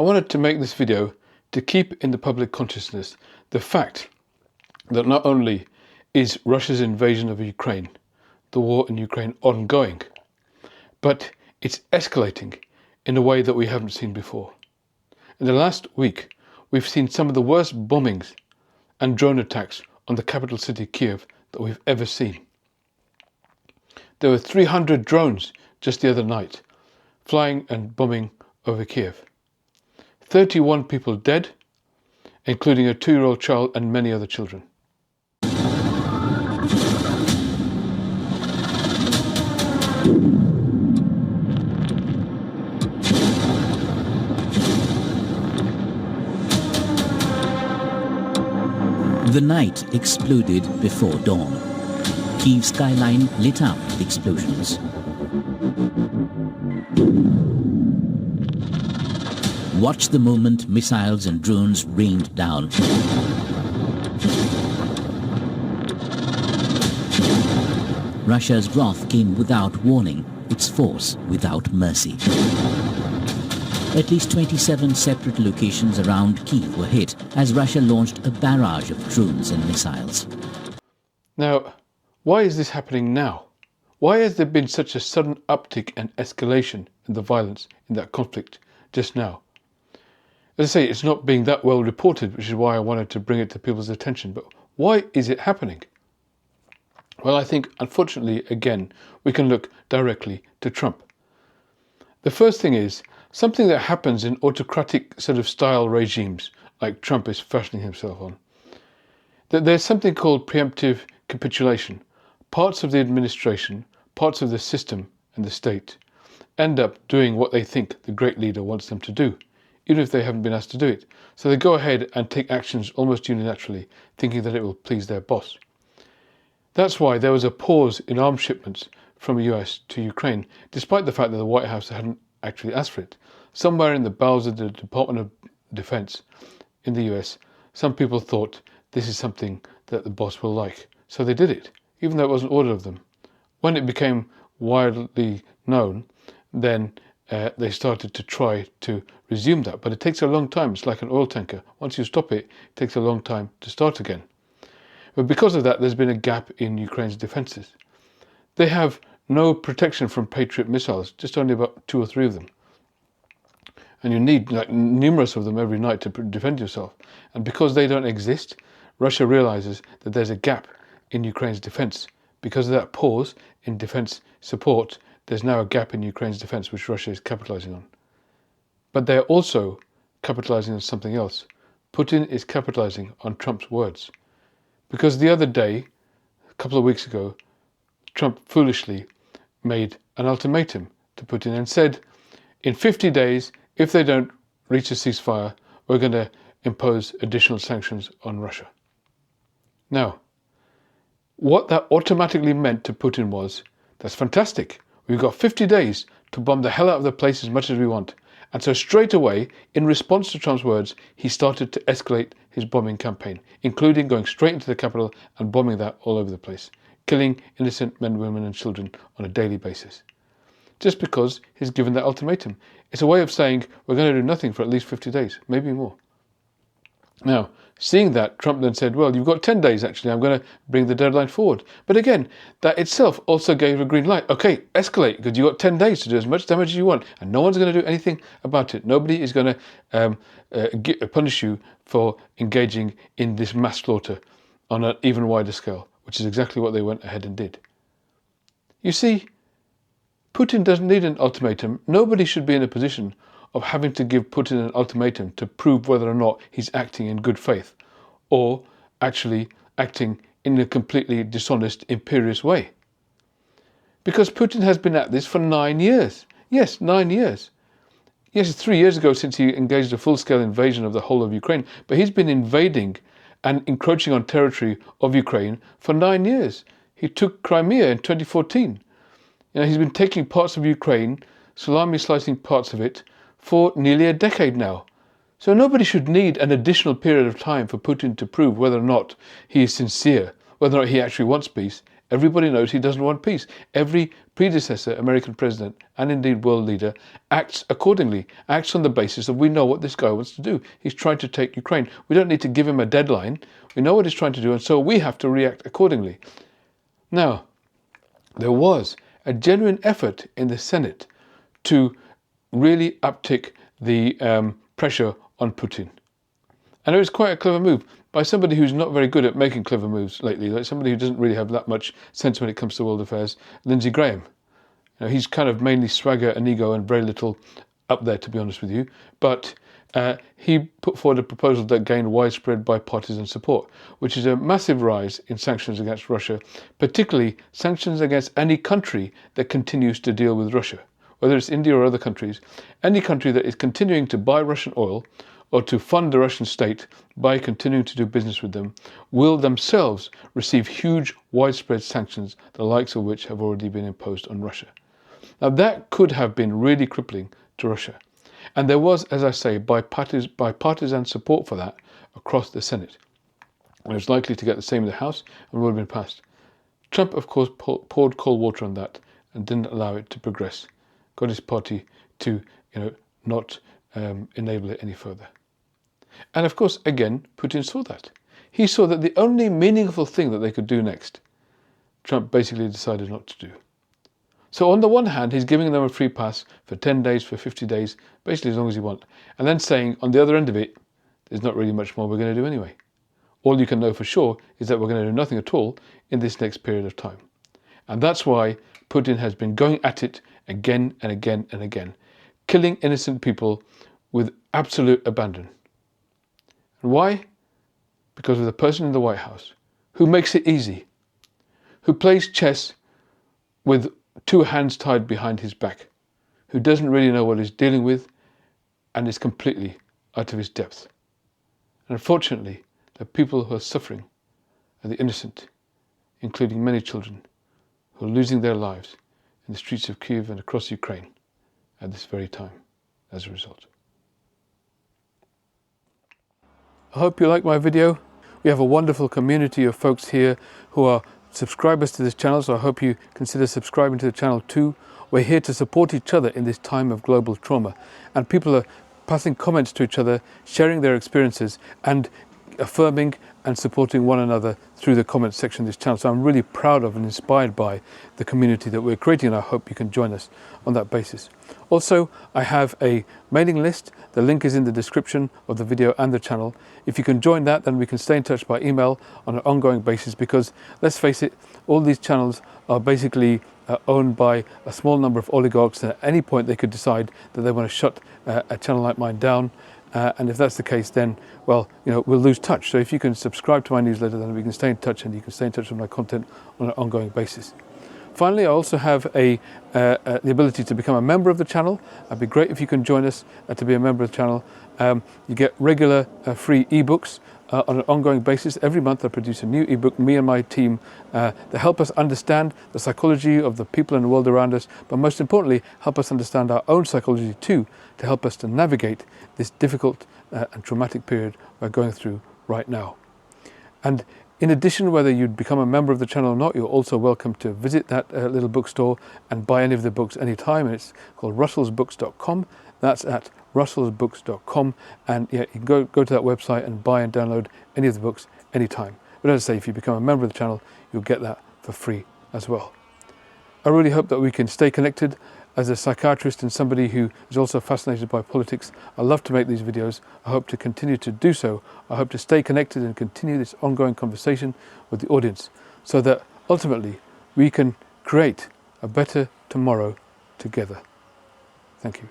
I wanted to make this video to keep in the public consciousness the fact that not only is Russia's invasion of Ukraine, the war in Ukraine, ongoing, but it's escalating in a way that we haven't seen before. In the last week, we've seen some of the worst bombings and drone attacks on the capital city Kyiv that we've ever seen. There were 300 drones just the other night flying and bombing over Kyiv. 31 people dead, including a 2-year-old child and many other children. The night exploded before dawn. Kyiv's skyline lit up with explosions. Watch the moment missiles and drones rained down. Russia's wrath came without warning, its force without mercy. At least 27 separate locations around Kyiv were hit as Russia launched a barrage of drones and missiles. Now, why is this happening now? Why has there been such a sudden uptick and escalation in the violence in that conflict just now? As I say, it's not being that well reported, which is why I wanted to bring it to people's attention. But why is it happening? Well, I think, unfortunately, again, we can look directly to Trump. The first thing is something that happens in autocratic sort of style regimes, like Trump is fashioning himself on, that there's something called preemptive capitulation. Parts of the administration, parts of the system and the state end up doing what they think the great leader wants them to do, even if they haven't been asked to do it. So they go ahead and take actions almost unilaterally, thinking that it will please their boss. That's why there was a pause in arms shipments from the US to Ukraine, despite the fact that the White House hadn't actually asked for it. Somewhere in the bowels of the Department of Defense in the US, some people thought this is something that the boss will like. So they did it, even though it wasn't ordered of them. When it became widely known, then they started to try to resume that. But it takes a long time. It's like an oil tanker. Once you stop it, it takes a long time to start again. But because of that, there's been a gap in Ukraine's defenses. They have no protection from Patriot missiles, just only about 2 or 3 of them. And you need like numerous of them every night to defend yourself. And because they don't exist, Russia realizes that there's a gap in Ukraine's defense. Because of that pause in defense support, there's now a gap in Ukraine's defense, which Russia is capitalizing on. But they're also capitalizing on something else. Putin is capitalizing on Trump's words. Because the other day, a couple of weeks ago, Trump foolishly made an ultimatum to Putin and said, in 50 days, if they don't reach a ceasefire, we're going to impose additional sanctions on Russia. Now, what that automatically meant to Putin was, that's fantastic. We've got 50 days to bomb the hell out of the place as much as we want. And so straight away, in response to Trump's words, he started to escalate his bombing campaign, including going straight into the capital and bombing that all over the place, killing innocent men, women and children on a daily basis. Just because he's given that ultimatum. It's a way of saying we're going to do nothing for at least 50 days, maybe more. Now, seeing that, Trump then said, well, you've got 10 days actually, I'm going to bring the deadline forward. But again, that itself also gave a green light. Okay, escalate, because you've got 10 days to do as much damage as you want, and no one's going to do anything about it. Nobody is going to punish you for engaging in this mass slaughter on an even wider scale, which is exactly what they went ahead and did. You see, Putin doesn't need an ultimatum. Nobody should be in a position of having to give Putin an ultimatum to prove whether or not he's acting in good faith or actually acting in a completely dishonest, imperious way. Because Putin has been at this for 9 years. Yes, 9 years. Yes, it's 3 years ago since he engaged a full-scale invasion of the whole of Ukraine, but he's been invading and encroaching on territory of Ukraine for 9 years. He took Crimea in 2014. He's been taking parts of Ukraine, salami slicing parts of it, for nearly a decade now. So nobody should need an additional period of time for Putin to prove whether or not he is sincere, whether or not he actually wants peace. Everybody knows he doesn't want peace. Every predecessor, American president, and indeed world leader, acts accordingly, acts on the basis of we know what this guy wants to do. He's trying to take Ukraine. We don't need to give him a deadline. We know what he's trying to do, and so we have to react accordingly. Now, there was a genuine effort in the Senate to really uptick the pressure on Putin. And it was quite a clever move by somebody who's not very good at making clever moves lately, like somebody who doesn't really have that much sense when it comes to world affairs, Lindsey Graham. You know, he's kind of mainly swagger and ego and very little up there, to be honest with you. But he put forward a proposal that gained widespread bipartisan support, which is a massive rise in sanctions against Russia, particularly sanctions against any country that continues to deal with Russia, whether it's India or other countries. Any country that is continuing to buy Russian oil or to fund the Russian state by continuing to do business with them will themselves receive huge widespread sanctions, the likes of which have already been imposed on Russia. Now that could have been really crippling to Russia. And there was, as I say, bipartisan support for that across the Senate. And it was likely to get the same in the House and would have been passed. Trump, of course, poured cold water on that and didn't allow it to progress. Got his party to, not enable it any further. And of course, again, Putin saw that. He saw that the only meaningful thing that they could do next, Trump basically decided not to do. So on the one hand, he's giving them a free pass for 10 days, for 50 days, basically as long as you want. And then saying, on the other end of it, there's not really much more we're going to do anyway. All you can know for sure is that we're going to do nothing at all in this next period of time. And that's why Putin has been going at it again and again and again, killing innocent people with absolute abandon. And why? Because of the person in the White House who makes it easy, who plays chess with two hands tied behind his back, who doesn't really know what he's dealing with and is completely out of his depth. And unfortunately, the people who are suffering are the innocent, including many children who are losing their lives in the streets of Kyiv and across Ukraine at this very time as a result. I hope you like my video. We have a wonderful community of folks here who are subscribers to this channel, so I hope you consider subscribing to the channel too. We're here to support each other in this time of global trauma, and people are passing comments to each other, sharing their experiences and affirming and supporting one another through the comments section of this channel. So I'm really proud of and inspired by the community that we're creating, and I hope you can join us on that basis. Also, I have a mailing list. The link is in the description of the video and the channel. If you can join that, then we can stay in touch by email on an ongoing basis, because let's face it, all these channels are basically owned by a small number of oligarchs, and at any point they could decide that they want to shut a channel like mine down. And if that's the case, then, well, we'll lose touch. So if you can subscribe to my newsletter, then we can stay in touch, and you can stay in touch with my content on an ongoing basis. Finally, I also have the ability to become a member of the channel. It'd be great if you can join us to be a member of the channel. You get regular free ebooks on an ongoing basis. Every month I produce a new ebook, me and my team, that help us understand the psychology of the people in the world around us, but most importantly, help us understand our own psychology too, to help us to navigate this difficult and traumatic period we're going through right now. And in addition, whether you'd become a member of the channel or not, you're also welcome to visit that little bookstore and buy any of the books anytime. And it's called russellsbooks.com. That's at russellsbooks.com. And yeah, you can go to that website and buy and download any of the books anytime. But as I say, if you become a member of the channel, you'll get that for free as well. I really hope that we can stay connected. As a psychiatrist and somebody who is also fascinated by politics, I love to make these videos. I hope to continue to do so. I hope to stay connected and continue this ongoing conversation with the audience, so that ultimately we can create a better tomorrow together. Thank you.